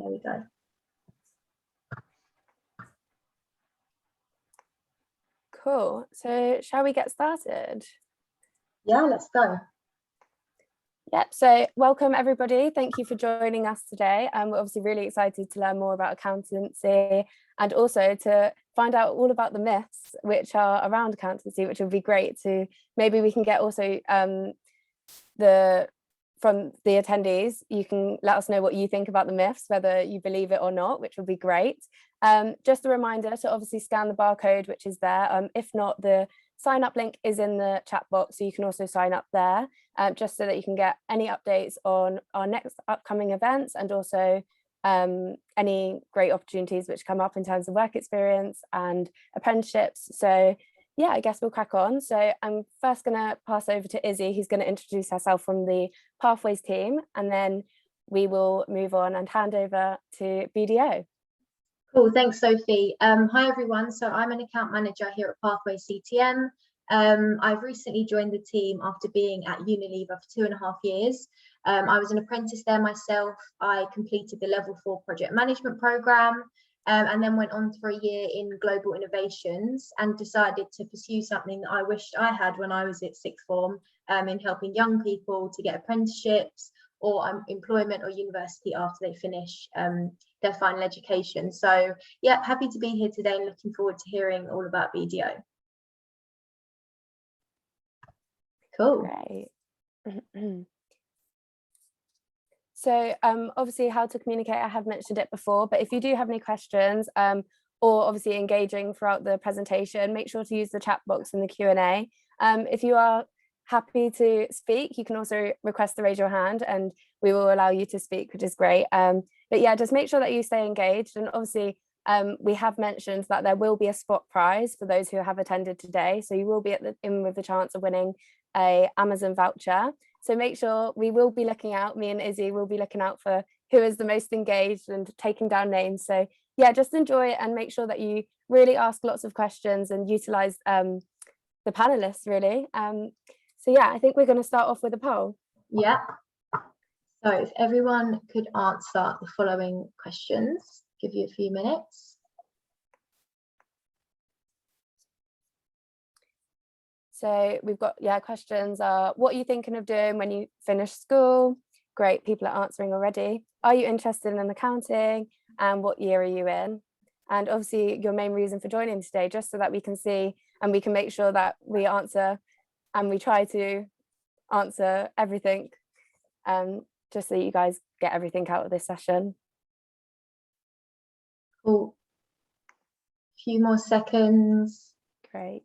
There we go. Cool. So shall we get started? Yeah, let's go. Yep. So welcome everybody. Thank you for joining us today. We're obviously really excited to learn more about accountancy and also to find out all about the myths which are around accountancy, which would be great to maybe we can get also from the attendees, you can let us know what you think about the myths, whether you believe it or not, which would be great. Just a reminder to obviously scan the barcode, which is there. If not, the sign up link is in the chat box, so you can also sign up there, just so that you can get any updates on our next upcoming events and also any great opportunities which come up in terms of work experience and apprenticeships. So yeah, I guess we'll crack on. So I'm first going to pass over to Izzy, who's going to introduce herself from the Pathways team, and then we will move on and hand over to BDO. Cool, thanks Sophie. Hi everyone, so I'm an account manager here at Pathways CTM. I've recently joined the team after being at Unilever for 2.5 years. I was an apprentice there myself. I completed the level 4 project management program. And then went on for a year in global innovations and decided to pursue something that I wished I had when I was at sixth form, in helping young people to get apprenticeships or employment or university after they finish their final education. So yeah, happy to be here today and looking forward to hearing all about BDO. Cool. Great. So obviously how to communicate, I have mentioned it before, but if you do have any questions or obviously engaging throughout the presentation, make sure to use the chat box in the Q&A. If you are happy to speak, you can also request to raise your hand and we will allow you to speak, which is great. But yeah, just make sure that you stay engaged. And obviously we have mentioned that there will be a spot prize for those who have attended today. So you will be in with the chance of winning a Amazon voucher. So make sure we will be looking out, me and Izzy will be looking out for who is the most engaged and taking down names. So yeah, just enjoy it and make sure that you really ask lots of questions and utilize the panelists really. So yeah, I think we're going to start off with a poll. Yeah. So if everyone could answer the following questions, give you a few minutes. So we've got, questions are, what are you thinking of doing when you finish school? Great, people are answering already. Are you interested in accounting? And what year are you in? And obviously your main reason for joining today, just so that we can see and we can make sure that we answer and we try to answer everything, just so you guys get everything out of this session. Cool. A few more seconds. Great.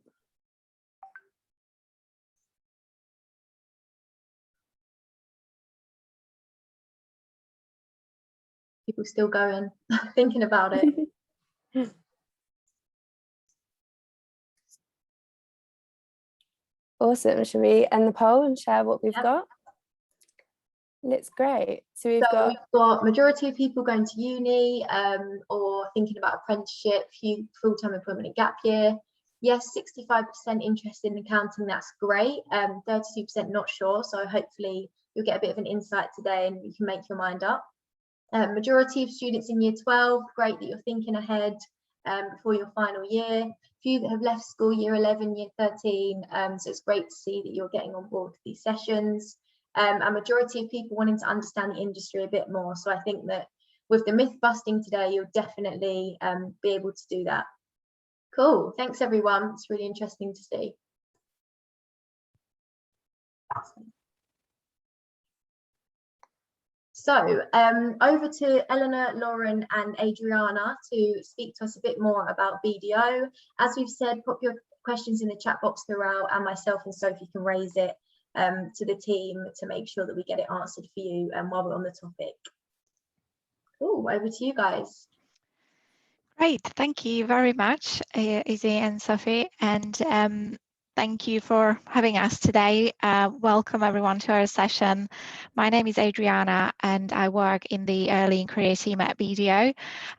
People still going, thinking about it. Awesome. Should we end the poll and share what we've got? It's great. So we've got majority of people going to uni or thinking about apprenticeship, few full-time employment and gap year. Yes, 65% interested in accounting, that's great. 32% not sure, so hopefully you'll get a bit of an insight today and you can make your mind up. Majority of students in year 12, great that you're thinking ahead before your final year. Few that have left school, year 11, year 13, so it's great to see that you're getting on board with these sessions. A majority of people wanting to understand the industry a bit more, so I think that with the myth busting today, you'll definitely be able to do that. Cool, thanks everyone, it's really interesting to see. So over to Eleanor, Lauren and Adriana to speak to us a bit more about BDO. As we've said, pop your questions in the chat box throughout and myself and Sophie can raise it to the team to make sure that we get it answered for you while we're on the topic. Cool, over to you guys. Great, thank you very much, Izzy and Sophie, and thank you for having us today. Welcome everyone to our session. My name is Adriana and I work in the early and career team at BDO.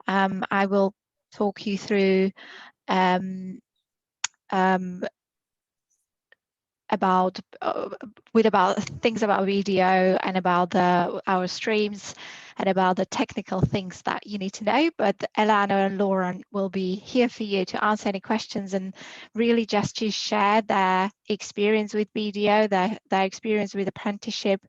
I will talk you through about things about BDO and about our streams and about the technical things that you need to know. But Elana and Lauren will be here for you to answer any questions and really just to share their experience with BDO, their experience with apprenticeship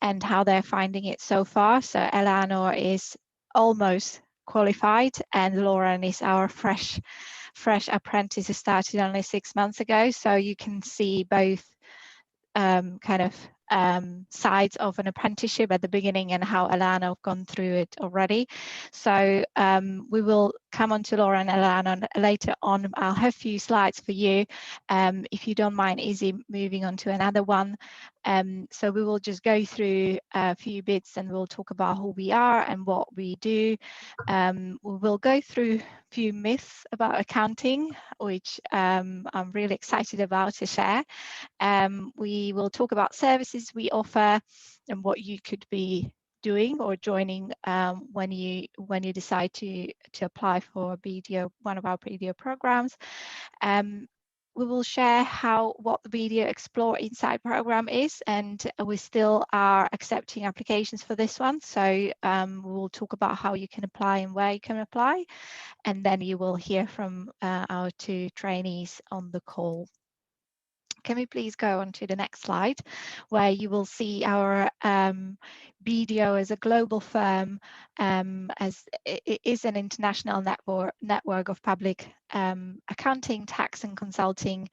and how they're finding it so far. So Eleanor is almost qualified and Lauren is our fresh apprentice who started only 6 months ago. So you can see both sides of an apprenticeship at the beginning and how Alana have gone through it already. So we will come on to Laura and Alana later on. I'll have a few slides for you. If you don't mind, Izzy, moving on to another one. So we will just go through a few bits and we'll talk about who we are and what we do. We will go through a few myths about accounting, which I'm really excited about to share. We will talk about services we offer and what you could be doing or joining when you decide to apply for BDO, one of our BDO programs. We will share what the BDO Explore Insight program is, and we still are accepting applications for this one. So we will talk about how you can apply and where you can apply, and then you will hear from our 2 trainees on the call. Can we please go on to the next slide, where you will see our BDO as a global firm, as it is an international network of public accounting, tax and consulting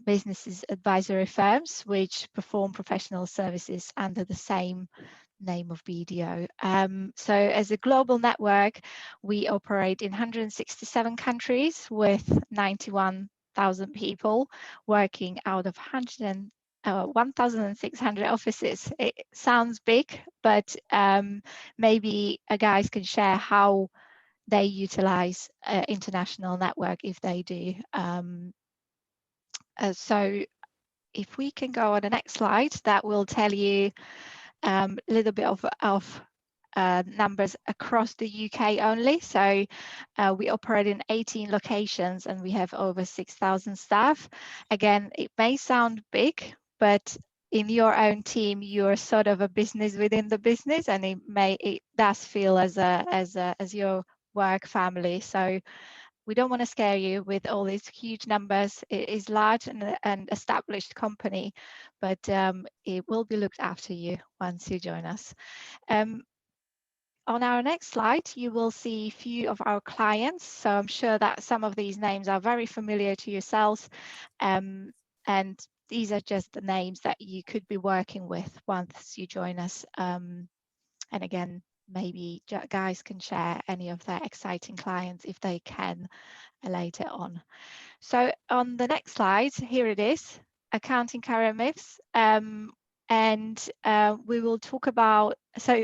businesses advisory firms which perform professional services under the same name of BDO. So as a global network, we operate in 167 countries with 91,000 people working out of 1,600 offices. It sounds big, but maybe guys can share how they utilize international network if they do. So if we can go on the next slide, that will tell you a little bit of numbers across the UK only. So we operate in 18 locations and we have over 6,000 staff. Again, it may sound big, but in your own team, you're sort of a business within the business, and it does feel as your work family. So we don't want to scare you with all these huge numbers. It is large and an established company, but it will be looked after you once you join us. On our next slide, you will see a few of our clients. So I'm sure that some of these names are very familiar to yourselves. And these are just the names that you could be working with once you join us. And again, maybe guys can share any of their exciting clients if they can later on. So on the next slide, here it is, accounting career myths. And we will talk about, so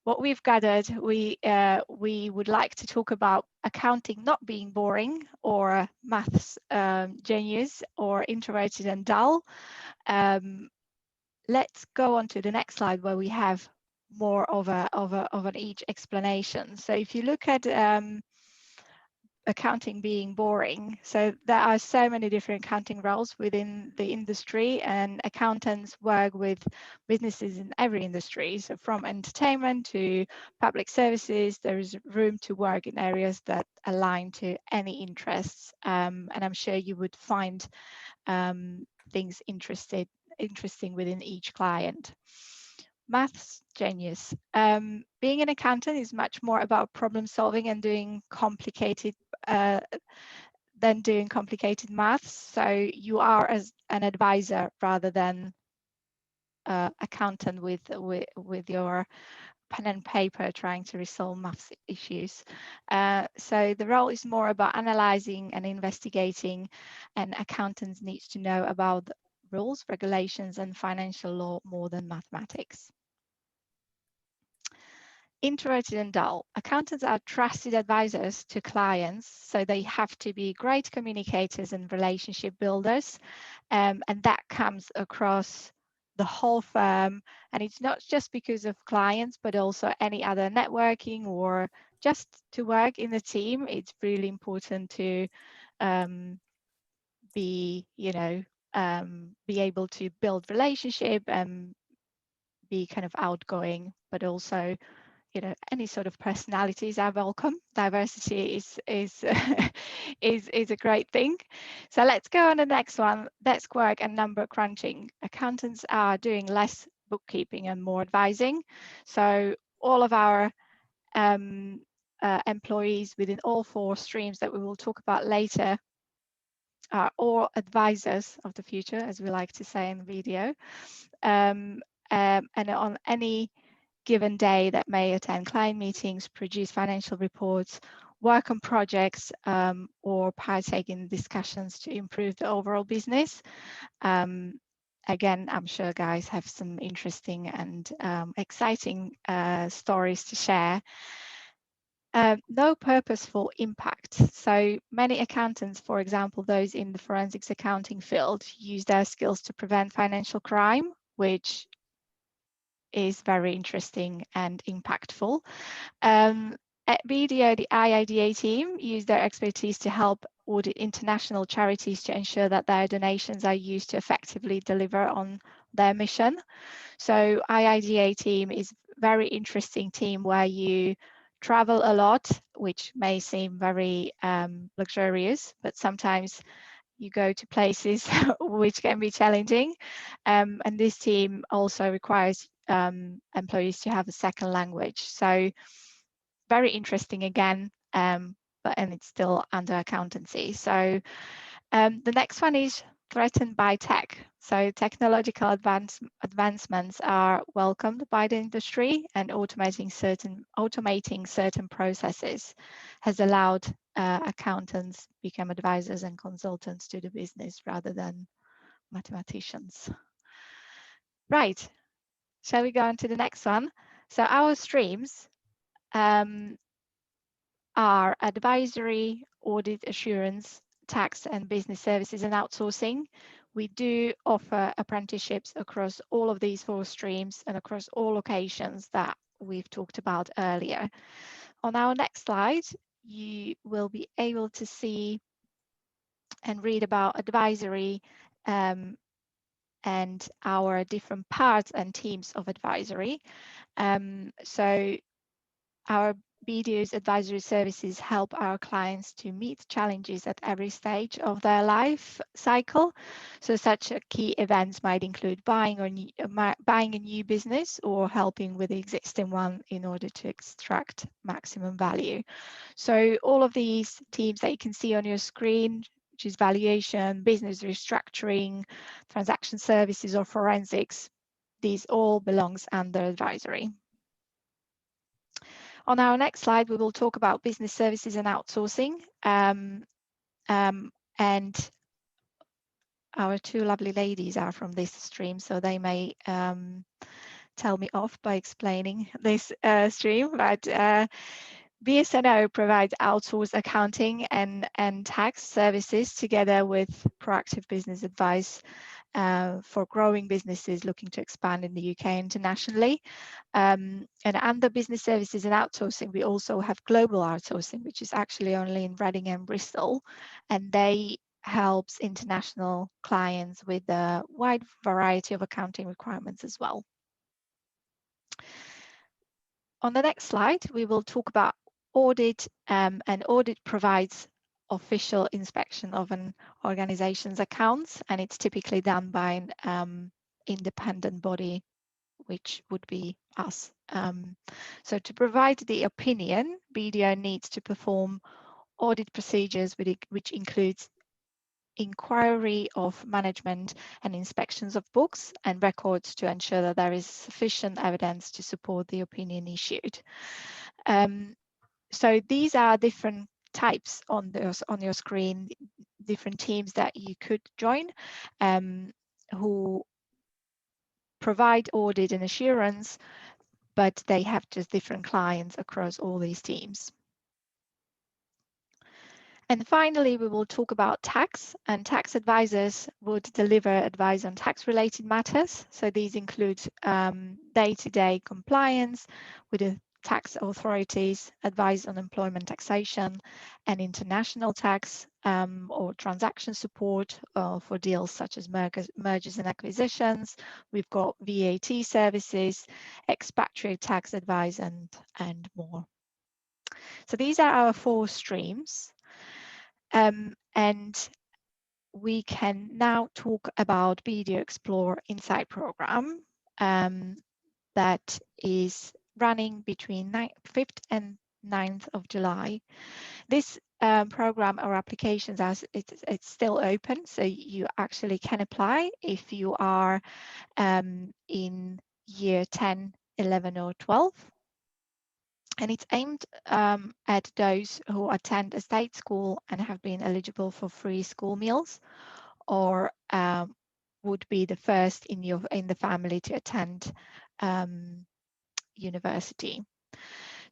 what we've gathered, we would like to talk about accounting not being boring or maths genius or introverted and dull. Let's go on to the next slide where we have more of an each explanation. So if you look at accounting being boring, so there are so many different accounting roles within the industry, and accountants work with businesses in every industry. So from entertainment to public services, there is room to work in areas that align to any interests, and I'm sure you would find things interesting within each client. Maths genius. Being an accountant is much more about problem solving and doing complicated maths. So you are as an advisor rather than accountant with your pen and paper trying to resolve maths issues. So the role is more about analyzing and investigating, and accountants need to know about rules, regulations, and financial law more than mathematics. Introverted and dull. Accountants are trusted advisors to clients, so they have to be great communicators and relationship builders, and that comes across the whole firm. And it's not just because of clients, but also any other networking or just to work in a team. It's really important to be, be able to build relationship and be kind of outgoing, but also, you know, any sort of personalities are welcome. Diversity is is a great thing. So let's go on the next one. Desk work and number crunching. Accountants are doing less bookkeeping and more advising. So all of our employees within all 4 streams that we will talk about later are all advisors of the future, as we like to say in BDO. And on any given day that may attend client meetings, produce financial reports, work on projects, or partake in discussions to improve the overall business. Again, I'm sure guys have some interesting and exciting stories to share. No purposeful impact. So many accountants, for example, those in the forensics accounting field, use their skills to prevent financial crime, which is very interesting and impactful. At BDO, the IIDA team use their expertise to help audit international charities to ensure that their donations are used to effectively deliver on their mission. So IIDA team is very interesting team where you travel a lot, which may seem very luxurious, but sometimes you go to places which can be challenging. And this team also requires employees to have a second language. So very interesting again, and it's still under accountancy. So the next one is threatened by tech. So technological advancements are welcomed by the industry, and automating certain processes has allowed accountants become advisors and consultants to the business rather than mathematicians. Right, shall we go on to the next one? So our streams are advisory, audit, assurance, tax and business services and outsourcing. We do offer apprenticeships across all of these 4 streams and across all locations that we've talked about earlier. On our next slide, you will be able to see and read about advisory and our different parts and teams of advisory. So our BDO's advisory services help our clients to meet challenges at every stage of their life cycle. So such key events might include buying a new business or helping with the existing one in order to extract maximum value. So all of these teams that you can see on your screen, which is valuation, business restructuring, transaction services or forensics, these all belongs under advisory. On our next slide, we will talk about business services and outsourcing. And our 2 lovely ladies are from this stream, so they may tell me off by explaining this stream. But BSNO provides outsourced accounting and tax services together with proactive business advice for growing businesses looking to expand in the UK internationally. And under business services and outsourcing, we also have global outsourcing, which is actually only in Reading and Bristol, and they helps international clients with a wide variety of accounting requirements as well. On the next slide, we will talk about audit, and audit provides official inspection of an organization's accounts, and it's typically done by an independent body, which would be us. So to provide the opinion, BDO needs to perform audit procedures which includes inquiry of management and inspections of books and records to ensure that there is sufficient evidence to support the opinion issued. So these are different types on your screen, different teams that you could join, who provide audit and assurance, but they have just different clients across all these teams. And finally, we will talk about tax, and tax advisors would deliver advice on tax-related matters. So these include day-to-day compliance with the tax authorities, advice on employment taxation and international tax, or transaction support for deals such as mergers and acquisitions. We've got VAT services, expatriate tax advice, and more. So these are our 4 streams. And we can now talk about BDO Explore Insight program that is running between 5th and 9th of July. This program or applications, as it's still open, so you actually can apply if you are in year 10, 11 or 12. And it's aimed at those who attend a state school and have been eligible for free school meals, or would be the first in the family to attend university.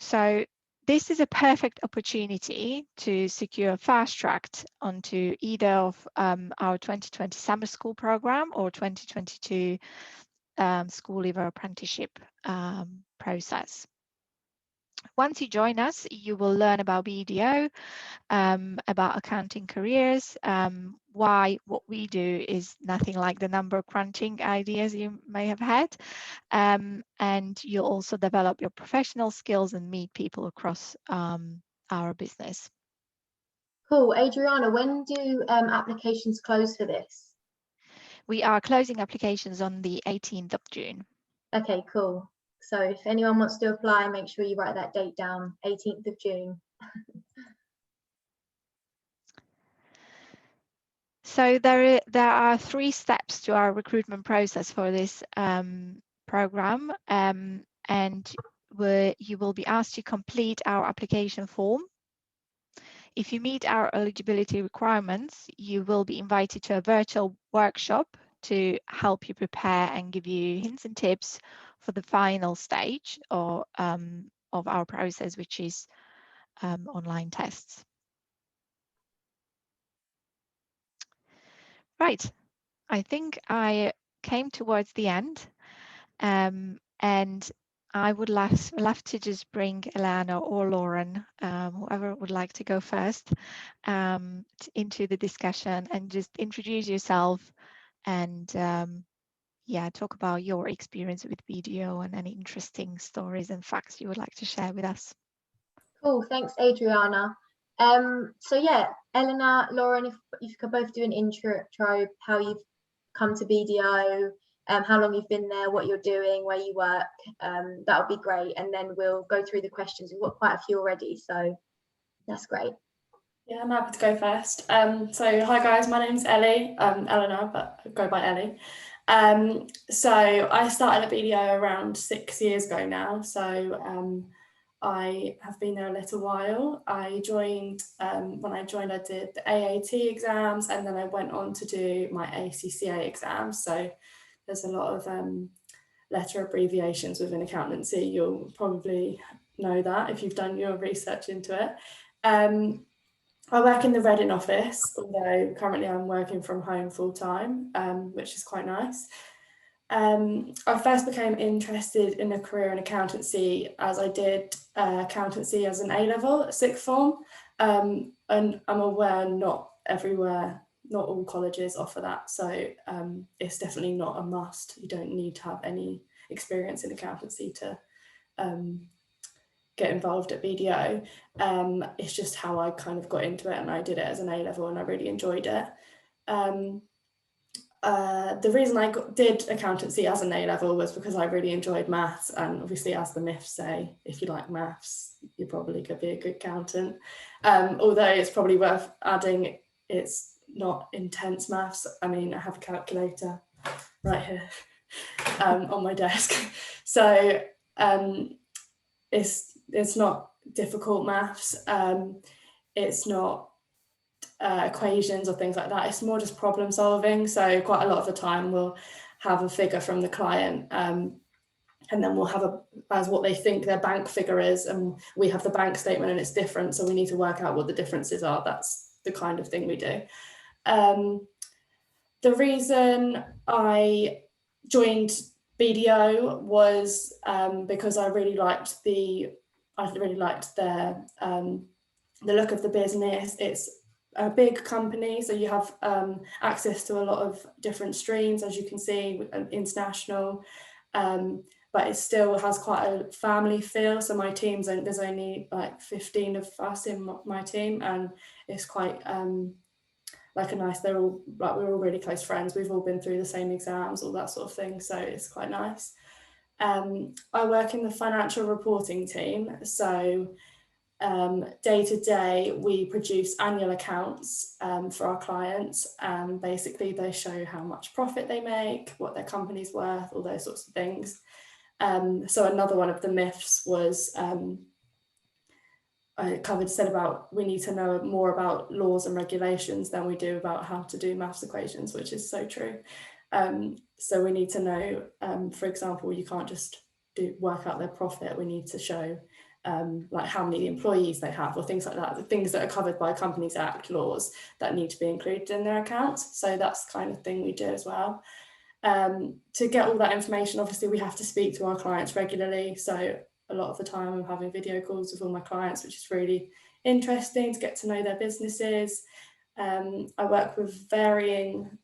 So this is a perfect opportunity to secure fast track onto either of our 2020 summer school program or 2022 school leaver apprenticeship process. Once you join us, you will learn about BDO, about accounting careers, why what we do is nothing like the number crunching ideas you may have had, and you'll also develop your professional skills and meet people across our business. Cool. Adriana, when do applications close for this? We are closing applications on the 18th of June. Okay, cool. So if anyone wants to apply, make sure you write that date down, 18th of June. So there are 3 steps to our recruitment process for this program, and you will be asked to complete our application form. If you meet our eligibility requirements, you will be invited to a virtual workshop to help you prepare and give you hints and tips for the final stage of our process, which is online tests. Right, I think I came towards the end, and I would love to just bring Elana or Lauren, whoever would like to go first, into the discussion and just introduce yourself and yeah, talk about your experience with BDO and any interesting stories and facts you would like to share with us. Cool, thanks Adriana. So yeah, Eleanor, Lauren, if you could both do an intro, how you've come to BDO, how long you've been there, what you're doing, where you work, that would be great. And then we'll go through the questions. We've got quite a few already, so that's great. Yeah, I'm happy to go first. So hi guys, my name's Ellie, Eleanor, but I go by Ellie. So I started at BDO around 6 years ago now. So I have been there a little while. I joined, when I joined, I did the AAT exams, and then I went on to do my ACCA exams. So there's a lot of letter abbreviations within accountancy. You'll probably know that if you've done your research into it. I work in the Reading office, although currently I'm working from home full time, which is quite nice. I first became interested in a career in accountancy as I did accountancy as an A-level at sixth form, and I'm aware not all colleges offer that, so it's definitely not a must. You don't need to have any experience in accountancy to get involved at BDO. It's just how I kind of got into it, and I did it as an A-level and I really enjoyed it. The reason I did accountancy as an A-level was because I really enjoyed maths, and obviously, as the myths say, if you like maths, you probably could be a good accountant. Although it's probably worth adding, it's not intense maths. I mean, I have a calculator right here on my desk, so it's not difficult maths. It's not equations or things like that. It's more just problem solving. So quite a lot of the time we'll have a figure from the client, and then we'll have as what they think their bank figure is, and we have the bank statement and it's different, so we need to work out what the differences are. That's the kind of thing we do. The reason I joined BDO was because I really liked the look of the business. It's a big company, so you have access to a lot of different streams, as you can see, international, but it still has quite a family feel. So my team's, there's only like 15 of us in my team, and it's quite like a nice, they're all like, we're all really close friends, we've all been through the same exams, all that sort of thing, so it's quite nice. I work in the financial reporting team, so day to day we produce annual accounts for our clients, and basically they show how much profit they make, what their company's worth, all those sorts of things. So another one of the myths was I said about we need to know more about laws and regulations than we do about how to do maths equations, which is so true. So we need to know, for example, you can't just work out their profit, we need to show like how many employees they have, or things like that, the things that are covered by Companies Act laws that need to be included in their accounts. So that's the kind of thing we do as well. To get all that information, obviously we have to speak to our clients regularly, so a lot of the time I'm having video calls with all my clients, which is really interesting to get to know their businesses. I work with varying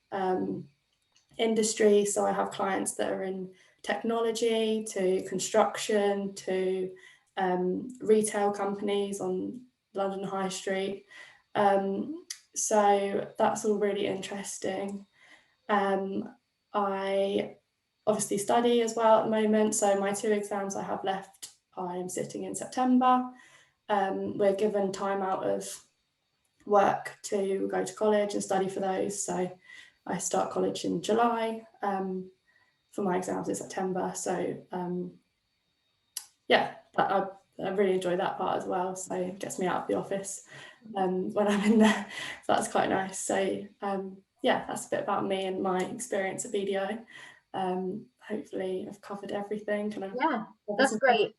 industries, so I have clients that are in technology, to construction, to retail companies on London High Street. So that's all really interesting. I obviously study as well at the moment, so my 2 exams I have left, I'm sitting in September. We're given time out of work to go to college and study for those, so I start college in July for my exams in September. So yeah, I really enjoy that part as well, so it gets me out of the office when I'm in there, so that's quite nice. So yeah, that's a bit about me and my experience at BDO. Hopefully I've covered everything. Yeah, that's great.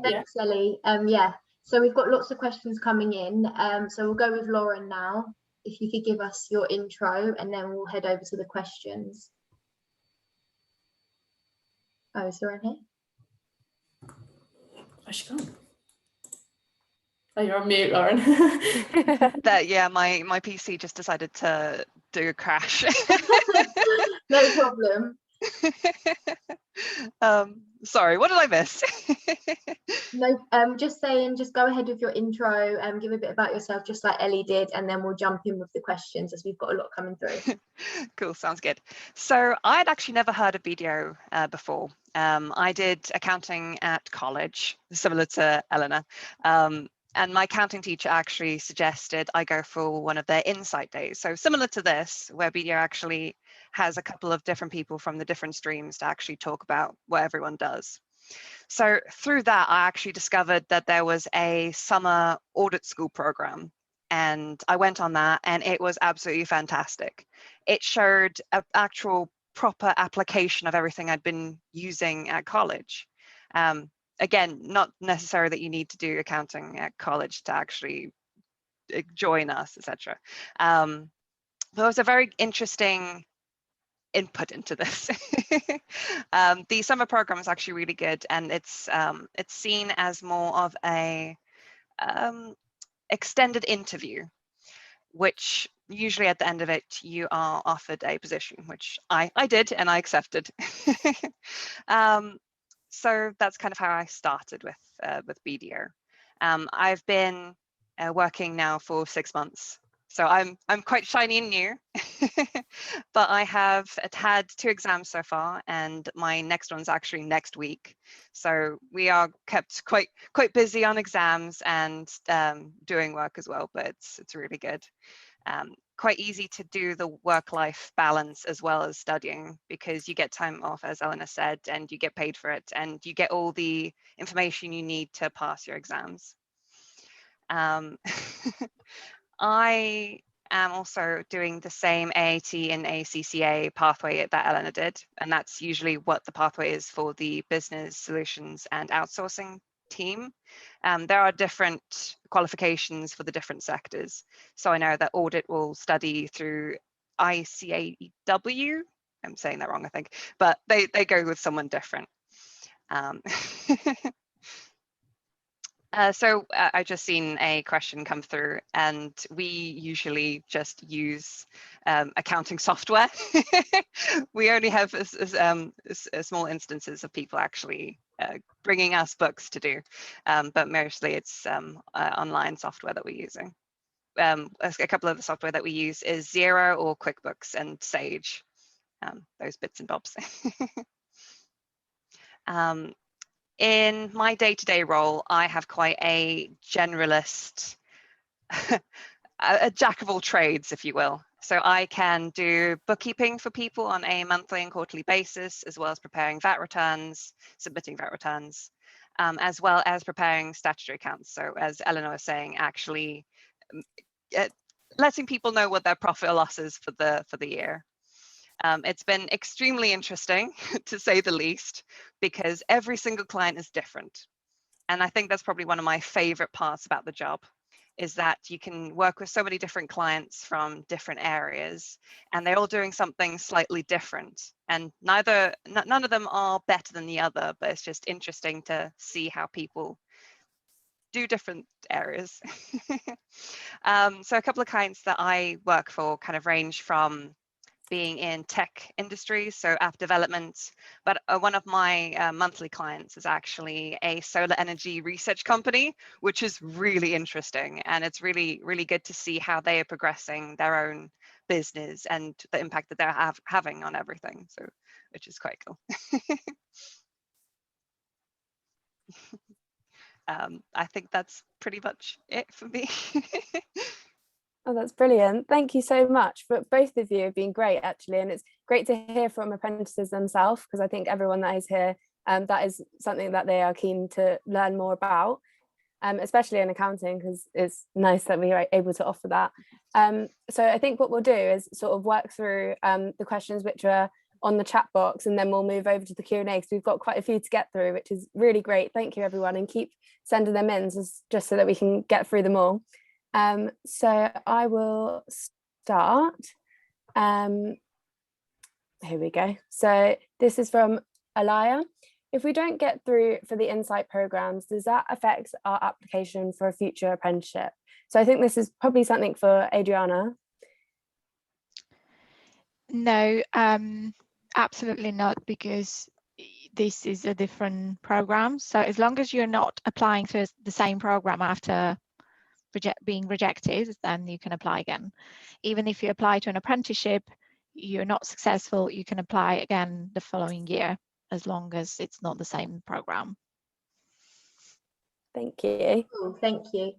Thanks, Ellie. Yeah, so we've got lots of questions coming in. So we'll go with Lauren now. If you could give us your intro, and then we'll head over to the questions. Oh, is Lauren here? Where's she gone? Oh, you're on mute, Lauren. Yeah, my PC just decided to do a crash. No problem. Sorry, what did I miss? No, just saying, just go ahead with your intro, give a bit about yourself, just like Ellie did, and then we'll jump in with the questions as we've got a lot coming through. Cool, sounds good. So I'd actually never heard of BDO before. I did accounting at college, similar to Eleanor. And my accounting teacher actually suggested I go for one of their insight days. So similar to this, where BDO actually has a couple of different people from the different streams to actually talk about what everyone does. So through that, I actually discovered that there was a summer audit school program, and I went on that, and it was absolutely fantastic. It showed an actual proper application of everything I'd been using at college. Again, not necessarily that you need to do accounting at college to actually join us, etc. But it was a very interesting input into this. The summer program is actually really good, and it's seen as more of a extended interview, which usually at the end of it you are offered a position, which I did, and I accepted. So that's kind of how I started with BDO. I've been working now for 6 months, so I'm quite shiny and new. But I have had 2 exams so far, and my next one's actually next week. So we are kept quite busy on exams and doing work as well, but it's really good. Quite easy to do the work-life balance as well as studying, because you get time off, as Eleanor said, and you get paid for it, and you get all the information you need to pass your exams. I am also doing the same AAT and ACCA pathway that Eleanor did, and that's usually what the pathway is for the business solutions and outsourcing team. There are different qualifications for the different sectors. So I know that audit will study through ICAEW. I'm saying that wrong, I think, but they go with someone different. I just seen a question come through, and we usually just use accounting software. We only have small instances of people actually bringing us books to do, but mostly it's online software that we're using. A couple of the software that we use is Xero or QuickBooks and Sage, those bits and bobs. In my day-to-day role, I have quite a generalist, a jack of all trades, if you will. So I can do bookkeeping for people on a monthly and quarterly basis, as well as preparing VAT returns, submitting VAT returns, as well as preparing statutory accounts. So as Eleanor was saying, actually letting people know what their profit or loss is for the year. It's been extremely interesting, to say the least, because every single client is different. And I think that's probably one of my favorite parts about the job, is that you can work with so many different clients from different areas, and they're all doing something slightly different. And none of them are better than the other, but it's just interesting to see how people do different areas. So a couple of clients that I work for kind of range from being in tech industries, so app development, but one of my monthly clients is actually a solar energy research company, which is really interesting, and it's really good to see how they are progressing their own business and the impact that they're having on everything, so which is quite cool. I think that's pretty much it for me. Oh, that's brilliant. Thank you so much. But both of you have been great, actually. And it's great to hear from apprentices themselves, because I think everyone that is here, that is something that they are keen to learn more about, especially in accounting, because it's nice that we are able to offer that. So I think what we'll do is sort of work through the questions which are on the chat box, and then we'll move over to the Q&A, because we've got quite a few to get through, which is really great. Thank you, everyone, and keep sending them in just so that we can get through them all. So I will start. Here we go. So this is from Alaya. If we don't get through for the Insight programs, does that affect our application for a future apprenticeship? So I think this is probably something for Adriana. No, absolutely not, because this is a different program. So as long as you're not applying for the same program after being rejected, then you can apply again. Even if you apply to an apprenticeship, you're not successful, you can apply again the following year, as long as it's not the same program. Thank you. Cool, thank you.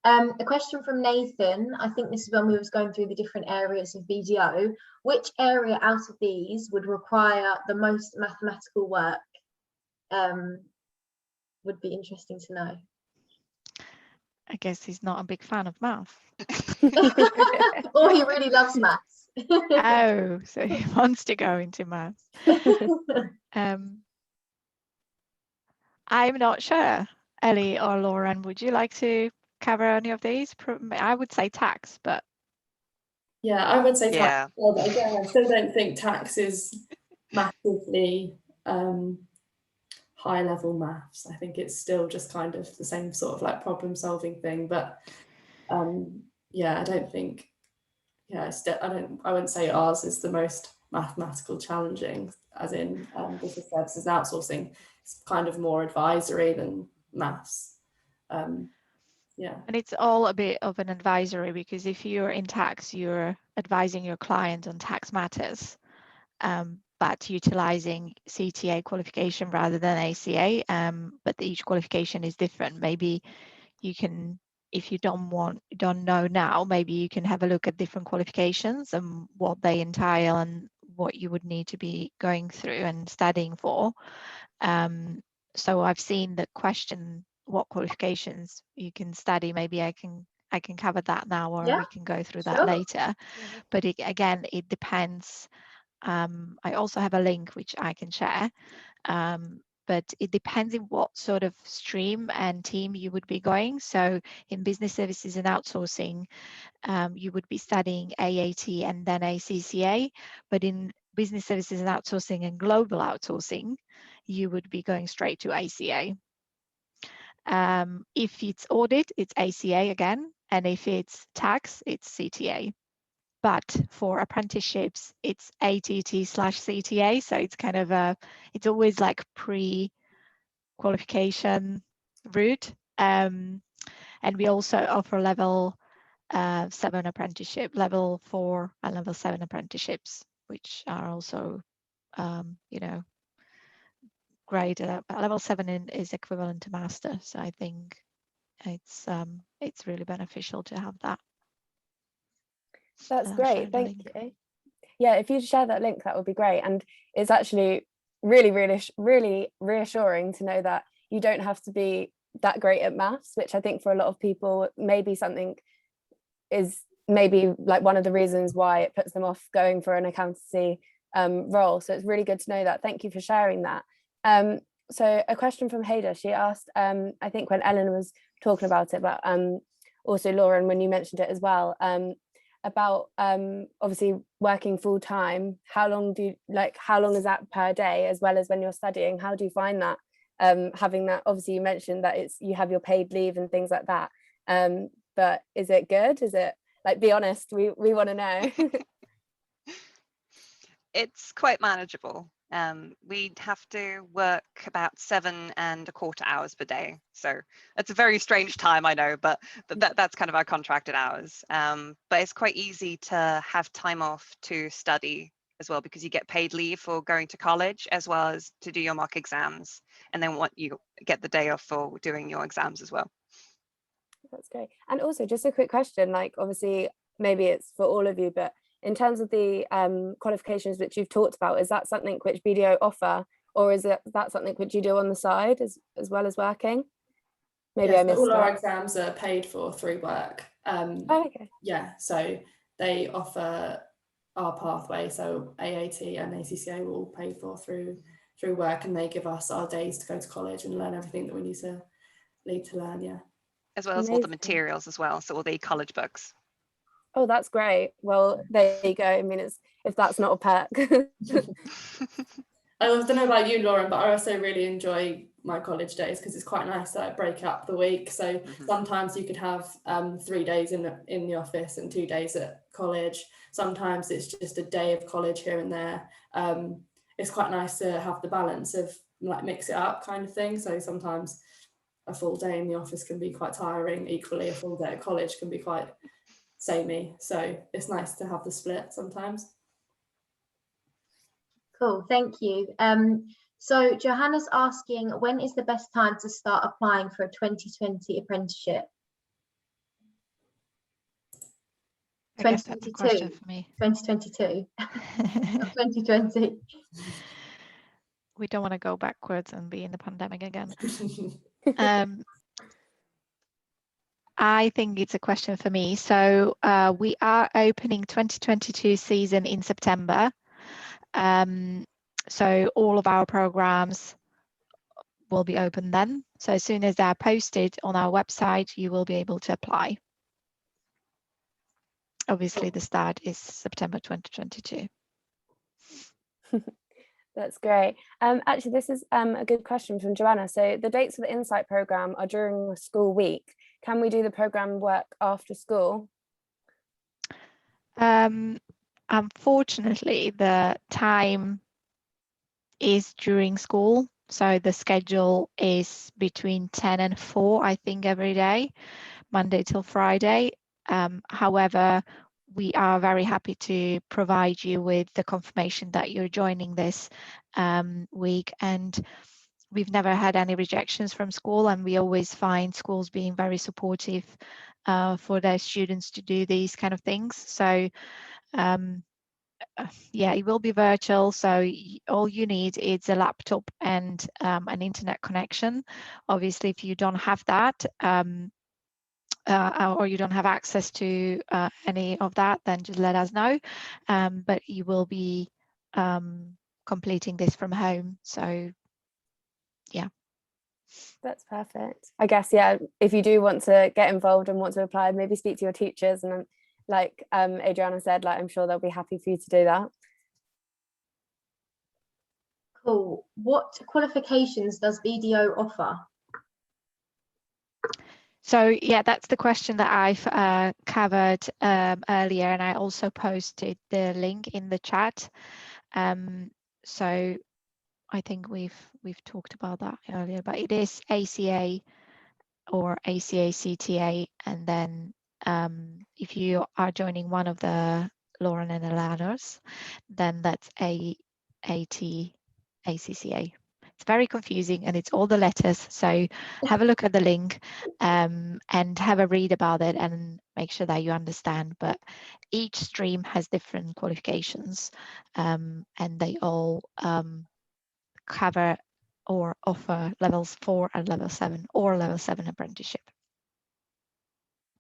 A question from Nathan. I think this is when we was going through the different areas of BDO. Which area out of these would require the most mathematical work? Would be interesting to know. I guess he's not a big fan of math. Or he really loves maths. Oh, so he wants to go into maths. I'm not sure. Ellie or Lauren, would you like to cover any of these? I would say tax, but yeah, I would say tax. Yeah. Well, but again, I still don't think tax is massively high level maths. I think it's still just kind of the same sort of like problem solving thing, but yeah, I don't think, yeah, I wouldn't say ours is the most mathematical challenging, as in business services and outsourcing. It's kind of more advisory than maths. Yeah. And it's all a bit of an advisory, because if you're in tax, you're advising your client on tax matters, but utilizing CTA qualification rather than ACA, but each qualification is different. Maybe you can, if you don't know now, maybe you can have a look at different qualifications and what they entail and what you would need to be going through and studying for. So I've seen the question, what qualifications you can study. Maybe I can cover that now, or we can go through that later. But again, it depends. I also have a link which I can share, but it depends in what sort of stream and team you would be going. So in business services and outsourcing, you would be studying AAT and then ACCA, but in business services and outsourcing and global outsourcing, you would be going straight to ACA. If it's audit, it's ACA again, and if it's tax, it's CTA. But for apprenticeships, it's ATT/CTA, so it's kind of it's always like pre-qualification route. And we also offer level 7 apprenticeship, level 4 and level 7 apprenticeships, which are also, you know, great. Level 7 is equivalent to master, so I think it's really beneficial to have that. That's great, thank you. Yeah, if you share that link, that would be great. And it's actually really reassuring to know that you don't have to be that great at maths, which I think for a lot of people maybe something is maybe like one of the reasons why it puts them off going for an accountancy role. So it's really good to know that. Thank you for sharing that. So a question from Hader, she asked, I think when Ellen was talking about it, but also Lauren, when you mentioned it as well, about obviously working full time, how long is that per day, as well as when you're studying? How do you find that, having that? Obviously you mentioned that you have your paid leave and things like that, but is it good? Is it, like, be honest, we want to know. It's quite manageable. We have to work about 7.25 hours per day. So it's a very strange time, I know, but that's kind of our contracted hours. But it's quite easy to have time off to study as well, because you get paid leave for going to college as well as to do your mock exams. And then you get the day off for doing your exams as well. That's great. And also just a quick question, like obviously maybe it's for all of you, but in terms of the qualifications which you've talked about, is that something which BDO offer, or is that something which you do on the side as well as working? Maybe yes, I missed all our it. exams are paid for through work. Okay. Yeah, so they offer our pathway, so AAT and ACCA will all pay for through work, and they give us our days to go to college and learn everything that we need to learn. Yeah, as well as all the materials as well, so all the college books. Oh, that's great. Well, there you go. I mean, if that's not a perk. I don't know about you, Lauren, but I also really enjoy my college days because it's quite nice to break up the week. So sometimes you could have 3 days in the office and 2 days at college. Sometimes it's just a day of college here and there. It's quite nice to have the balance of like mix it up kind of thing. So sometimes a full day in the office can be quite tiring. Equally, a full day at college can be quite samey. So it's nice to have the split sometimes. Cool, thank you. So Johanna's asking, when is the best time to start applying for a 2020 apprenticeship? I guess that's a question for me. 2022. Not 2020. We don't want to go backwards and be in the pandemic again. I think it's a question for me. So we are opening 2022 season in September. So all of our programs will be open then. So as soon as they're posted on our website, you will be able to apply. Obviously, the start is September 2022. That's great. Actually, this is a good question from Joanna. So the dates for the Insight programme are during the school week. Can we do the programme work after school? Unfortunately, the time is during school. So the schedule is between 10 and 4, I think, every day, Monday till Friday. However, we are very happy to provide you with the confirmation that you're joining this week. And we've never had any rejections from school, and we always find schools being very supportive for their students to do these kind of things. So yeah, it will be virtual. So all you need is a laptop and an internet connection. Obviously, if you don't have that, or you don't have access to any of that, then just let us know. But you will be completing this from home. So yeah. That's perfect. I guess, yeah, if you do want to get involved and want to apply, maybe speak to your teachers, and like Adriana said, like I'm sure they'll be happy for you to do that. Cool. What qualifications does BDO offer? So yeah, that's the question that I've covered earlier, and I also posted the link in the chat. So I think we've talked about that earlier, but it is ACA or ACA CTA, and then if you are joining one of the Lauren and Eleanor's, then that's AAT ACCA. It's very confusing and it's all the letters, so have a look at the link and have a read about it and make sure that you understand. But each stream has different qualifications, and they all cover or offer levels 4 and level 7 or level 7 apprenticeship.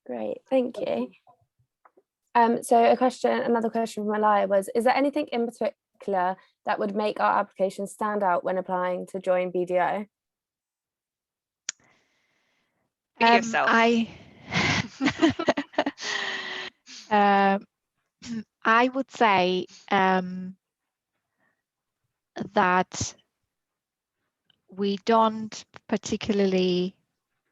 Great, thank you. So another question from Alaya was, is there anything in particular that would make our application stand out when applying to join BDO? Be yourself. I would say that we don't particularly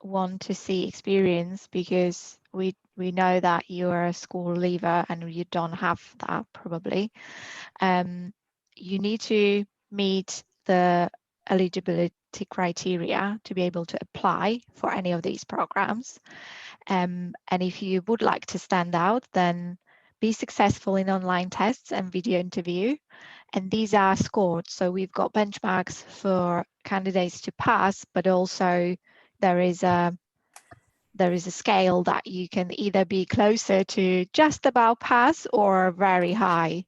want to see experience, because we know that you're a school leaver and you don't have that probably. You need to meet the eligibility criteria to be able to apply for any of these programs. And if you would like to stand out, then be successful in online tests and video interview. And these are scored. So we've got benchmarks for candidates to pass, but also there is a scale that you can either be closer to just about pass or very high.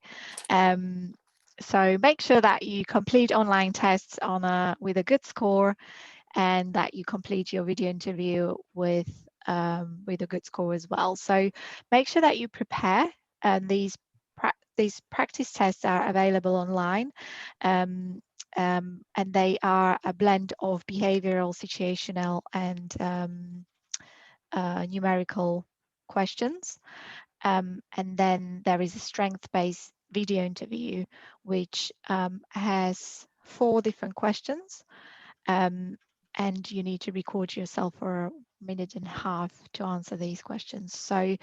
So make sure that you complete online tests with a good score, and that you complete your video interview with a good score as well. So make sure that you prepare, and these practice tests are available online. And they are a blend of behavioral, situational, and numerical questions. And then there is a strength-based video interview, which has 4 different questions. And you need to record yourself for a minute and a half to answer these questions. So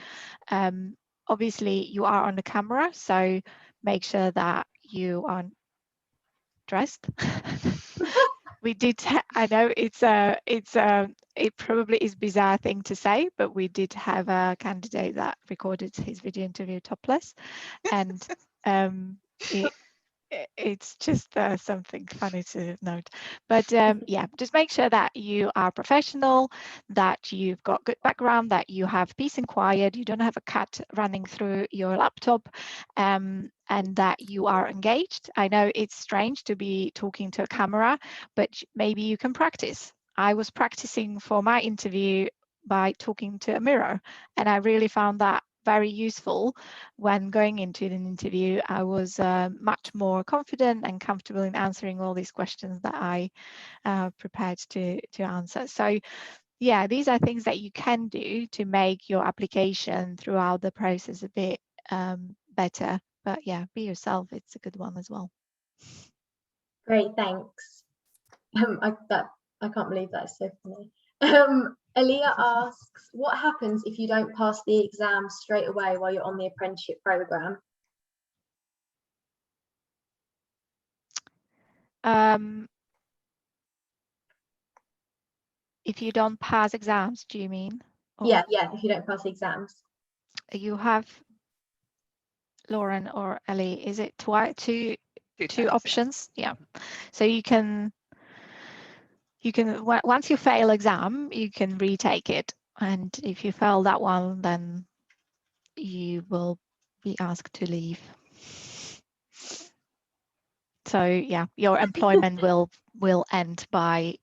obviously you are on the camera, so make sure that you are dressed. We did, I know it probably is a bizarre thing to say, but we did have a candidate that recorded his video interview topless, and it's just something funny to note. But yeah, just make sure that you are professional, that you've got good background, that you have peace and quiet, you don't have a cat running through your laptop, and that you are engaged. I know it's strange to be talking to a camera, but maybe you can practice. I was practicing for my interview by talking to a mirror, and I really found that very useful when going into an interview. I was much more confident and comfortable in answering all these questions that I prepared to answer. So yeah, these are things that you can do to make your application throughout the process a bit better. But yeah, be yourself. It's a good one as well. Great, thanks. I can't believe that is so funny. Aaliyah asks, what happens if you don't pass the exam straight away while you're on the apprenticeship program? If you don't pass exams, do you mean? Or Yeah, if you don't pass the exams. You have, Lauren or Ellie, is it two options? Yeah. So you can once you fail exam, you can retake it, and if you fail that one, then you will be asked to leave. So yeah, your employment will end by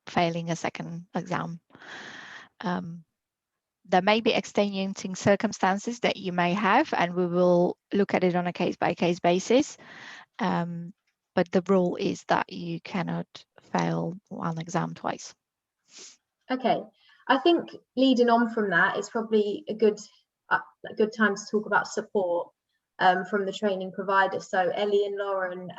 failing a second exam. There may be extenuating circumstances that you may have, and we will look at it on a case-by-case basis. But the rule is that you cannot fail one exam twice. Okay, I think leading on from that is probably a good time to talk about support from the training provider. So Ellie and Lauren,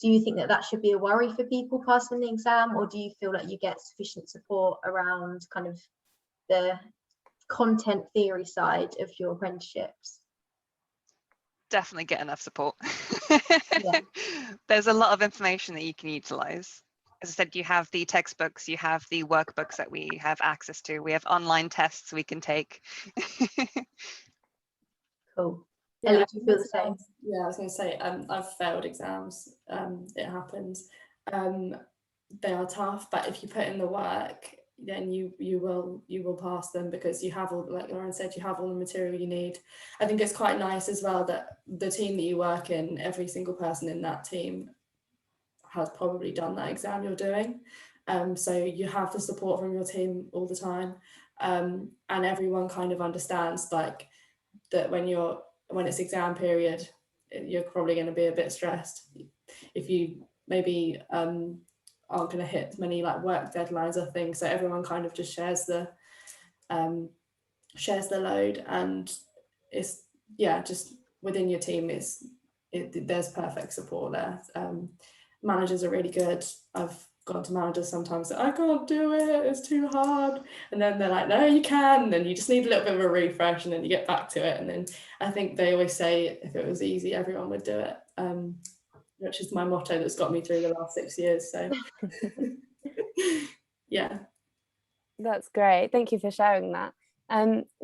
do you think that should be a worry for people passing the exam, or do you feel like you get sufficient support around kind of the content theory side of your apprenticeships? Definitely get enough support. Yeah. There's a lot of information that you can utilize. As I said, you have the textbooks, you have the workbooks that we have access to, we have online tests we can take. Cool. Yeah, Ellie, do you feel the same? Yeah, I was going to say, I've failed exams. It happens. They are tough, but if you put in the work, then you will pass them, because you have all, like Lauren said, you have all the material you need. I think it's quite nice as well that the team that you work in, every single person in that team has probably done that exam you're doing. So you have the support from your team all the time, and everyone kind of understands like that when it's exam period, you're probably going to be a bit stressed if you maybe aren't going to hit many like work deadlines or things. So everyone kind of just shares the load, and it's just within your team there's perfect support there. Managers are really good. I've gone to managers sometimes that I can't do it, it's too hard, and then they're like, no, you can, and then you just need a little bit of a refresh, and then you get back to it. And then I think they always say if it was easy, everyone would do it, which is my motto that's got me through the last 6 years. So yeah, that's great. Thank you for sharing that.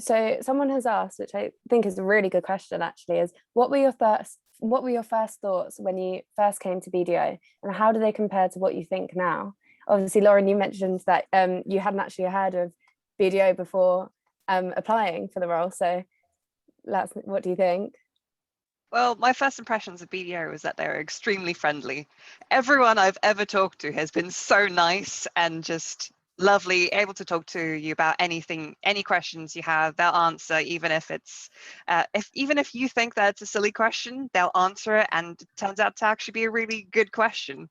So someone has asked, which I think is a really good question actually, is what were your first thoughts when you first came to BDO, and how do they compare to what you think now? Obviously, Lauren, you mentioned that you hadn't actually heard of BDO before applying for the role, so what do you think? Well, my first impressions of BDO was that they're extremely friendly. Everyone I've ever talked to has been so nice and just lovely, able to talk to you about anything, any questions you have, they'll answer, even if it's even if you think that it's a silly question, they'll answer it, and it turns out to actually be a really good question.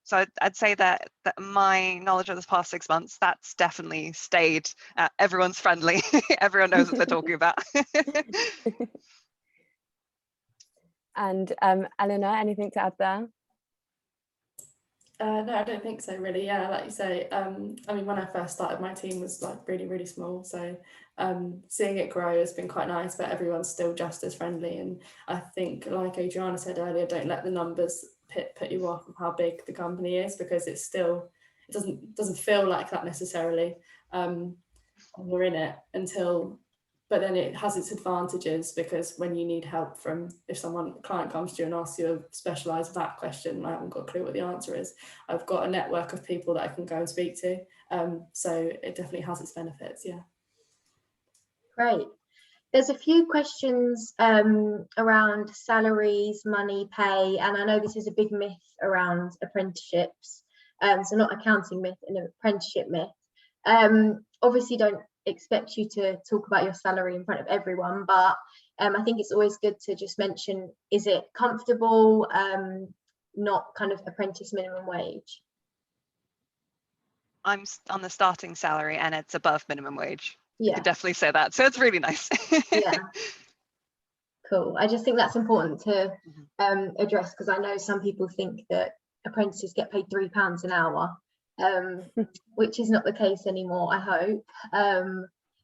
So I'd say that my knowledge of the past 6 months, that's definitely stayed. Everyone's friendly. Everyone knows what they're talking about. And Eleanor, anything to add there? No, I don't think so, really. Yeah, like you say, I mean, when I first started, my team was like really, really small. So seeing it grow has been quite nice, but everyone's still just as friendly. And I think, like Adriana said earlier, don't let the numbers put you off of how big the company is, because it's still, it doesn't feel like that necessarily when you're in it but then it has its advantages, because when you need help from, if client comes to you and asks you a specialised VAT question, I haven't got a clue what the answer is, I've got a network of people that I can go and speak to. So it definitely has its benefits, yeah. Great. There's a few questions around salaries, money, pay, and I know this is a big myth around apprenticeships. So not accounting myth, an apprenticeship myth. Obviously don't expect you to talk about your salary in front of everyone, but I think it's always good to just mention, is it comfortable, not kind of apprentice minimum wage? I'm on the starting salary and it's above minimum wage. Yeah, you could definitely say that, so it's really nice. Yeah, cool. I just think that's important to address, because I know some people think that apprentices get paid £3 an hour, which is not the case anymore, I hope.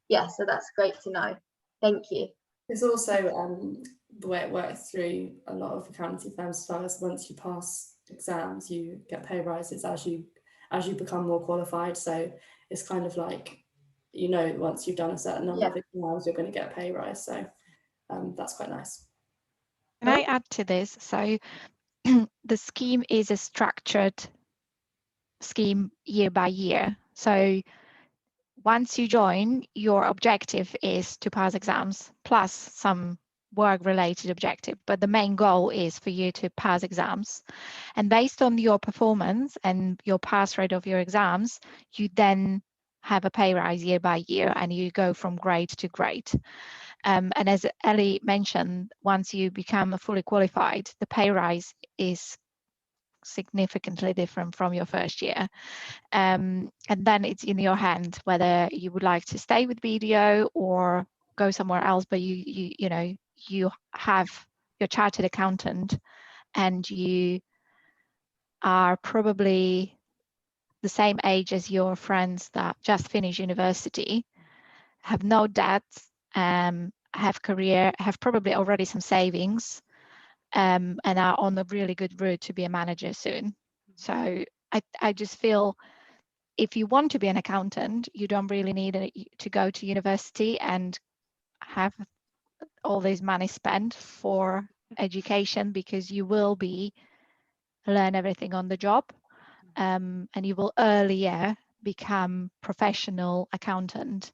Yeah, so that's great to know. Thank you. It's also the way it works through a lot of accountancy firms as well, as once you pass exams, you get pay rises as you become more qualified. So it's kind of like, once you've done a certain number of exams, you're going to get a pay rise. So that's quite nice. Can I add to this? So the scheme is a structured scheme year by year. So once you join, your objective is to pass exams plus some work-related objective, but the main goal is for you to pass exams. And based on your performance and your pass rate of your exams, you then have a pay rise year by year, and you go from grade to grade. And as Ellie mentioned, once you become fully qualified, the pay rise is significantly different from your first year, and then it's in your hand whether you would like to stay with BDO or go somewhere else. But you have your chartered accountant, and you are probably the same age as your friends that just finished university, have no debts, have career, have probably already some savings, and are on a really good route to be a manager soon. So I just feel if you want to be an accountant, you don't really need to go to university and have all this money spent for education, because you will learn everything on the job, and you will earlier become professional accountant.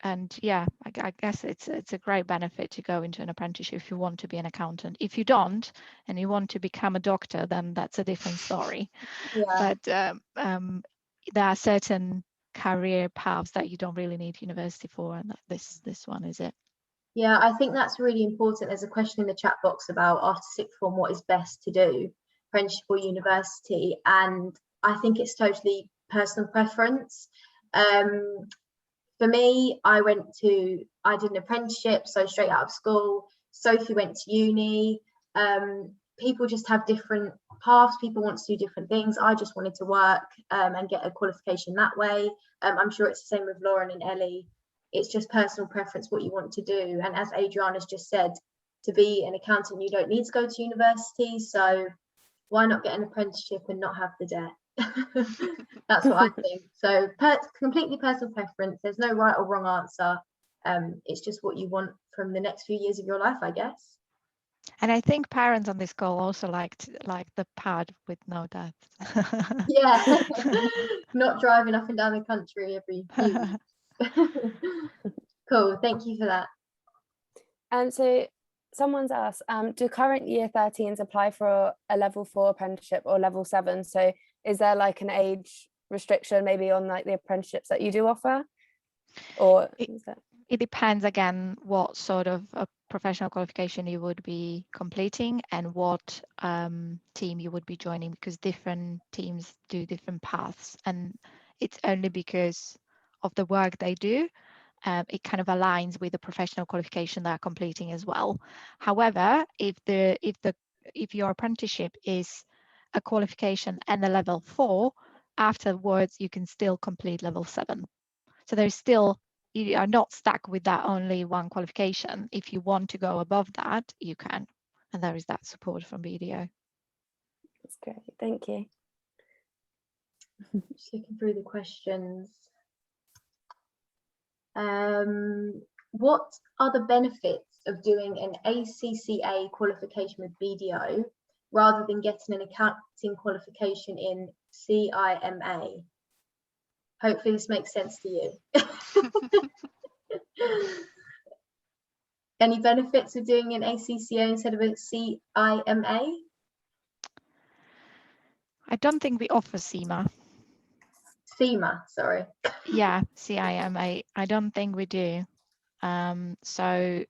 And yeah, I guess it's a great benefit to go into an apprenticeship if you want to be an accountant. If you don't and you want to become a doctor, then that's a different story. Yeah. But there are certain career paths that you don't really need university for, and this one is it. Yeah, I think that's really important. There's a question in the chat box about after sixth form, what is best to do, apprenticeship or university? And I think it's totally personal preference. For me, I did an apprenticeship, so straight out of school. Sophie went to uni. People just have different paths. People want to do different things. I just wanted to work and get a qualification that way. I'm sure it's the same with Lauren and Ellie. It's just personal preference what you want to do. And as Adriana's just said, to be an accountant, you don't need to go to university. So why not get an apprenticeship and not have the debt? That's what I think. So completely personal preference. There's no right or wrong answer. It's just what you want from the next few years of your life, I guess. And I think parents on this call also like the pad with no debt. Yeah, not driving up and down the country every few weeks. Cool, thank you for that. And so someone's asked, do current year 13s apply for a level 4 apprenticeship or level 7? So is there like an age restriction maybe on like the apprenticeships that you do offer? Or it depends again what sort of a professional qualification you would be completing and what team you would be joining, because different teams do different paths, and it's only because of the work they do. It kind of aligns with the professional qualification they're completing as well. However, if your apprenticeship is a qualification and a level 4, afterwards you can still complete level 7. So there's still, you are not stuck with that only one qualification. If you want to go above that, you can, and there is that support from BDO. That's great, thank you. Just looking through the questions. What are the benefits of doing an ACCA qualification with BDO rather than getting an accounting qualification in CIMA? Hopefully this makes sense to you. Any benefits of doing an ACCA instead of a CIMA? I don't think we offer CIMA. CIMA, sorry. Yeah, CIMA. I don't think we do. So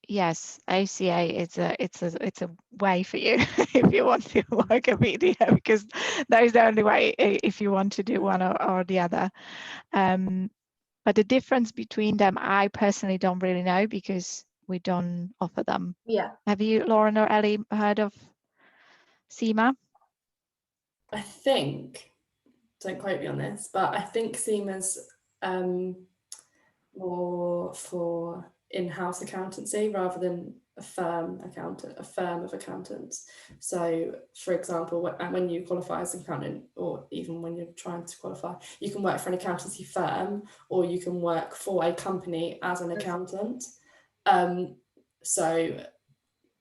yes, ACA it's a way for you if you want to work at BDO, because that is the only way if you want to do one or the other. But the difference between them, I personally don't really know, because we don't offer them. Yeah. Have you, Lauren or Ellie, heard of CIMA? I think, don't quote me on this, but I think CIMA's more for in-house accountancy rather than a firm of accountants. So for example, when you qualify as an accountant, or even when you're trying to qualify, you can work for an accountancy firm or you can work for a company as an accountant. So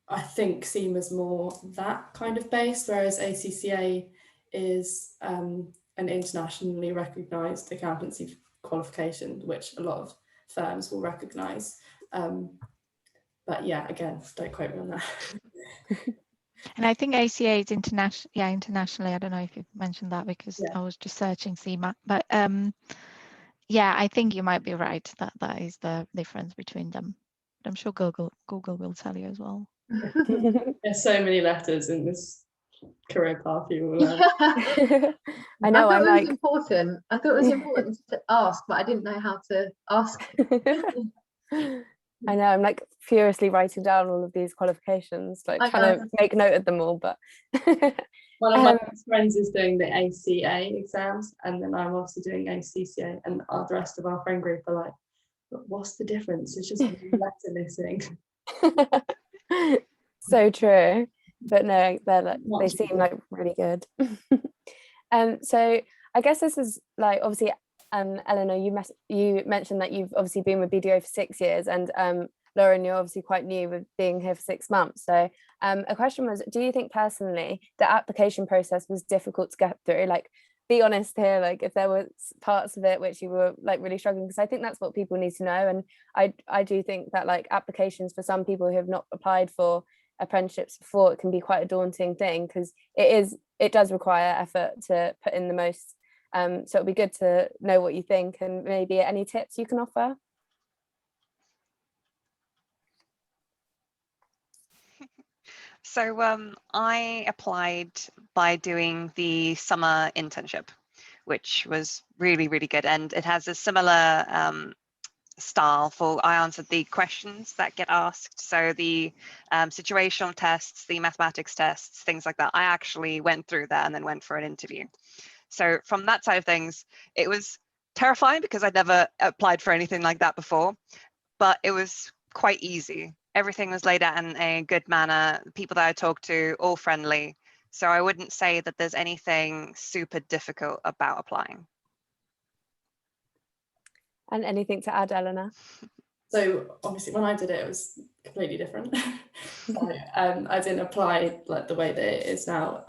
I think CIMA's more that kind of base, whereas ACCA is an internationally recognised accountancy qualification, which a lot of firms will recognise. But yeah, again, don't quote me on that. And I think ACA is international. Yeah, internationally. I don't know if you've mentioned that, because I was just searching CIMA. But yeah, I think you might be right that that is the difference between them. But I'm sure Google will tell you as well. There's so many letters in this career path you will learn. Yeah. I know, I I'm thought it like, was important. I thought it was important to ask, but I didn't know how to ask. I know, I'm like furiously writing down all of these qualifications, like I trying know. to make note of them all, but One of my best friends is doing the ACA exams, and then I'm also doing ACCA, and the rest of our friend group are like, what's the difference? It's just one letter missing. So true, but no, they're like, they seem like really good. So I guess this is like, obviously, Eleanor, you mentioned that you've obviously been with BDO for 6 years, and Lauren, you're obviously quite new with being here for 6 months. So a question was, do you think personally the application process was difficult to get through? Like, be honest here, like if there were parts of it which you were like really struggling, because I think that's what people need to know. And I do think that like applications for some people who have not applied for apprenticeships before, it can be quite a daunting thing, because it does require effort to put in the most. So it'll be good to know what you think, and maybe any tips you can offer. So I applied by doing the summer internship, which was really, really good. And it has a similar style for, I answered the questions that get asked. So the situational tests, the mathematics tests, things like that. I actually went through that and then went for an interview. So from that side of things, it was terrifying because I'd never applied for anything like that before, but it was quite easy. Everything was laid out in a good manner. The people that I talked to, all friendly. So I wouldn't say that there's anything super difficult about applying. And anything to add, Eleanor? So obviously when I did it, it was completely different. So, I didn't apply like the way that it is now,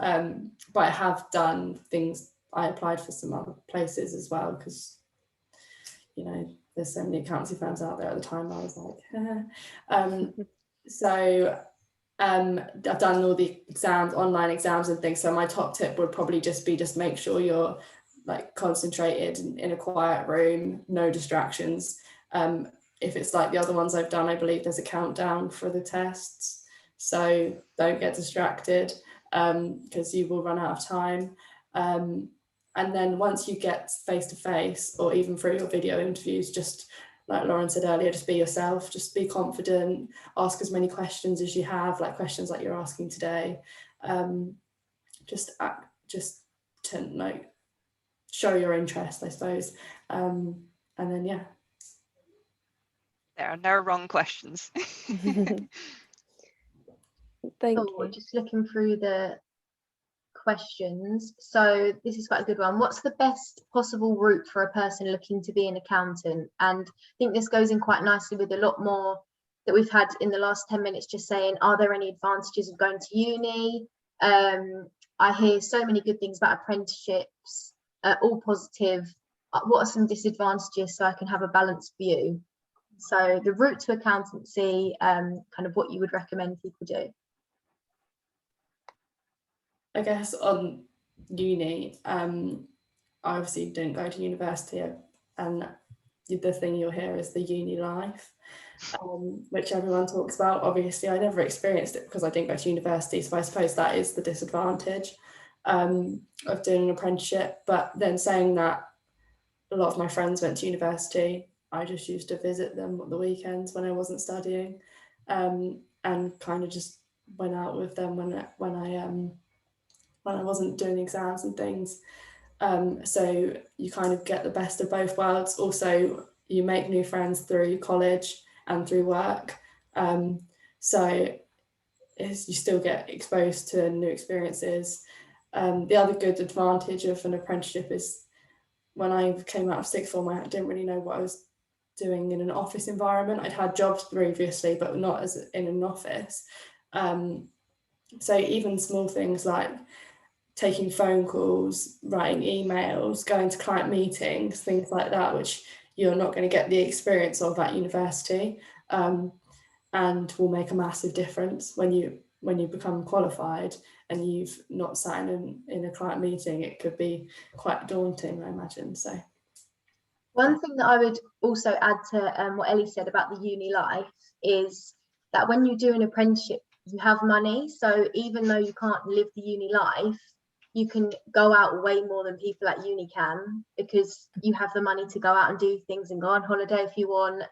but I have done things. I applied for some other places as well, because, you know, there's so many accountancy firms out there. At the time I was like, so I've done all the exams, online exams and things. So my top tip would probably just make sure you're like concentrated in a quiet room, no distractions. If it's like the other ones I've done, I believe there's a countdown for the tests. So don't get distracted, because you will run out of time. And then once you get face to face, or even through your video interviews, just like Lauren said earlier, just be yourself, just be confident, ask as many questions as you have, like questions like you're asking today. Just to like show your interest, I suppose. And then, yeah. There are no wrong questions. Thank you. Just looking through the questions. So this is quite a good one. What's the best possible route for a person looking to be an accountant? And I think this goes in quite nicely with a lot more that we've had in the last 10 minutes, just saying, are there any advantages of going to uni? I hear so many good things about apprenticeships, all positive. What are some disadvantages, so I can have a balanced view? So the route to accountancy, kind of what you would recommend people do. I guess on uni, I obviously didn't go to university, and the thing you'll hear is the uni life, which everyone talks about. Obviously, I never experienced it because I didn't go to university, so I suppose that is the disadvantage of doing an apprenticeship. But then saying that, a lot of my friends went to university. I just used to visit them on the weekends when I wasn't studying, and kind of just went out with them when I wasn't doing exams and things. So you kind of get the best of both worlds. Also, you make new friends through college and through work. So you still get exposed to new experiences. The other good advantage of an apprenticeship is when I came out of sixth form, I didn't really know what I was doing in an office environment. I'd had jobs previously, but not as in an office. So even small things like taking phone calls, writing emails, going to client meetings, things like that, which you're not going to get the experience of at university, and will make a massive difference when you become qualified and you've not sat in a client meeting. It could be quite daunting, I imagine. So one thing that I would also add to what Ellie said about the uni life is that when you do an apprenticeship, you have money. So even though you can't live the uni life, you can go out way more than people at uni can, because you have the money to go out and do things and go on holiday if you want.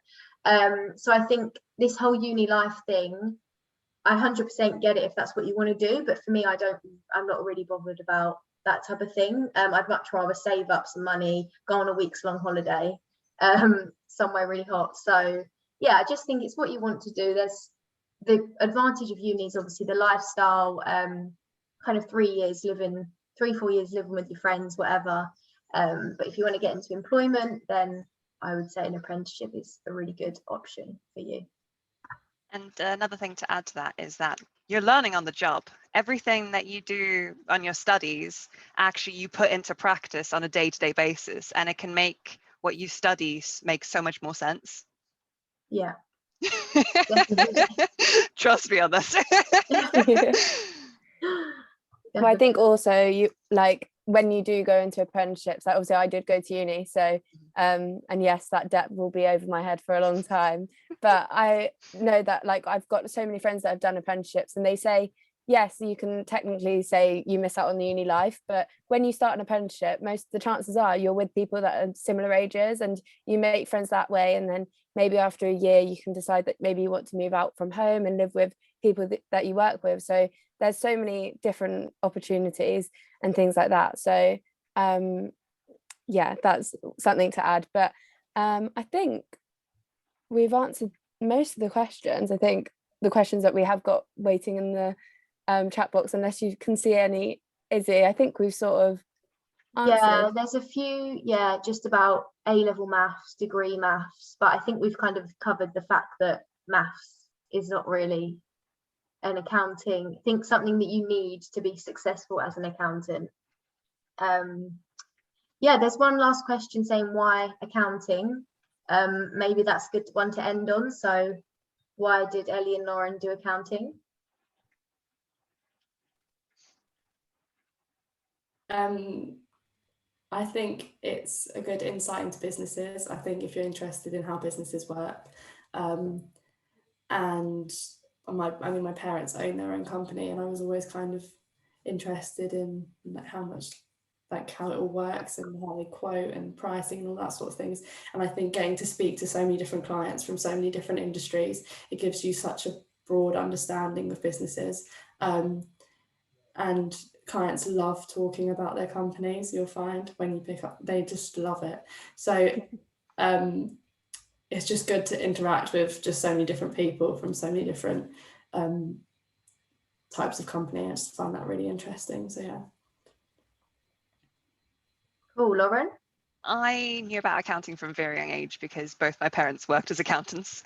So I think this whole uni life thing, I 100% get it if that's what you want to do, but for me, I'm not really bothered about that type of thing. I'd much rather save up some money, go on a week's long holiday, somewhere really hot. So yeah, I just think it's what you want to do. There's the advantage of uni is obviously the lifestyle, kind of 3 years living, 3-4 years living with your friends, whatever. But if you want to get into employment, then I would say an apprenticeship is a really good option for you. And another thing to add to that is that you're learning on the job. Everything that you do on your studies, actually you put into practice on a day-to-day basis, and it can make what you study make so much more sense. Yeah. Trust me on this. Well, I think also you like when you do go into apprenticeships, like obviously I did go to uni, so and yes, that debt will be over my head for a long time, but I know that like I've got so many friends that have done apprenticeships, and they say yes, you can technically say you miss out on the uni life, but when you start an apprenticeship, most of the chances are you're with people that are similar ages and you make friends that way, and then maybe after a year you can decide that maybe you want to move out from home and live with people that you work with. So there's so many different opportunities and things like that. So yeah, that's something to add. But I think we've answered most of the questions. I think the questions that we have got waiting in the chat box, unless you can see any, Izzy, I think we've sort of answered. Yeah, there's a few, just about A-level maths, degree maths, but I think we've kind of covered the fact that maths is not really an accounting, I think something that you need to be successful as an accountant. Yeah, there's one last question saying why accounting. Maybe that's a good one to end on. So why did Ellie and Lauren do accounting? I think it's a good insight into businesses. I think if you're interested in how businesses work, and my parents own their own company, and I was always kind of interested in how it all works and how they quote and pricing and all that sort of things. And I think getting to speak to so many different clients from so many different industries, it gives you such a broad understanding of businesses. And clients love talking about their companies. You'll find when you pick up, they just love it. So it's just good to interact with just so many different people from so many different types of company. I just found that really interesting. So yeah. Cool, Lauren? I knew about accounting from a very young age because both my parents worked as accountants.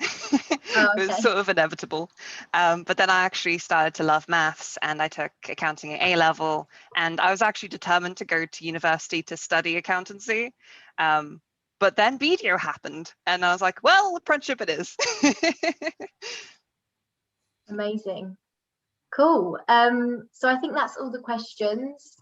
Oh, okay. It was sort of inevitable. But then I actually started to love maths, and I took accounting at A-level, and I was actually determined to go to university to study accountancy. But then BDO happened, and I was like, well, apprenticeship it is. Amazing. Cool. So I think that's all the questions.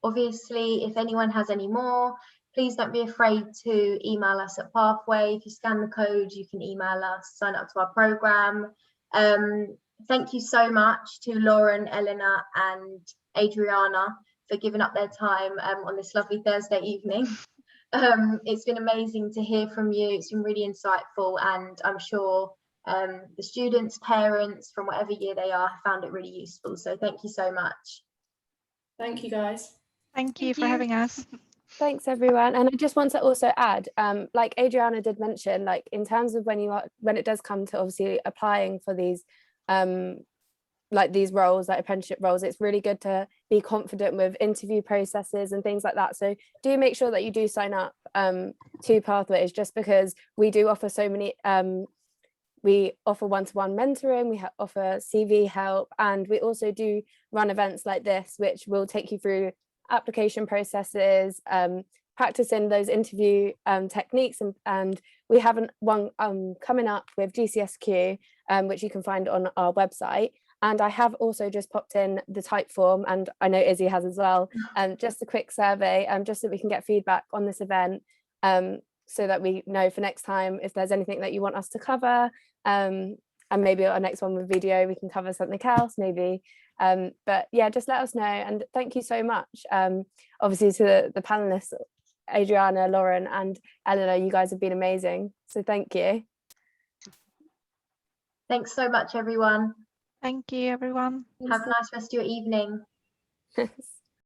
Obviously, if anyone has any more, please don't be afraid to email us at Pathway. If you scan the code, you can email us, sign up to our program. Thank you so much to Lauren, Eleanor and Adriana for giving up their time on this lovely Thursday evening. It's been amazing to hear from you. It's been really insightful, and I'm sure the students, parents from whatever year they are found it really useful. So thank you so much. Thank you, guys. Thank you for having us. Thanks everyone. And I just want to also add, like Adriana did mention, like in terms of when it does come to obviously applying for these like these roles, like apprenticeship roles, it's really good to be confident with interview processes and things like that. So do make sure that you do sign up to Pathways, just because we do offer so many, we offer one-to-one mentoring, we offer CV help, and we also do run events like this, which will take you through application processes, practicing those interview techniques, and we have one coming up with GCSQ, which you can find on our website. And I have also just popped in the type form, and I know Izzy has as well, just a quick survey, just so we can get feedback on this event, so that we know for next time if there's anything that you want us to cover, and maybe our next one with BDO we can cover something else maybe. But yeah, just let us know, and thank you so much. Obviously to the panelists, Adriana, Lauren and Eleanor, you guys have been amazing, so thank you. Thanks so much, everyone. Thank you, everyone. Have a nice rest of your evening.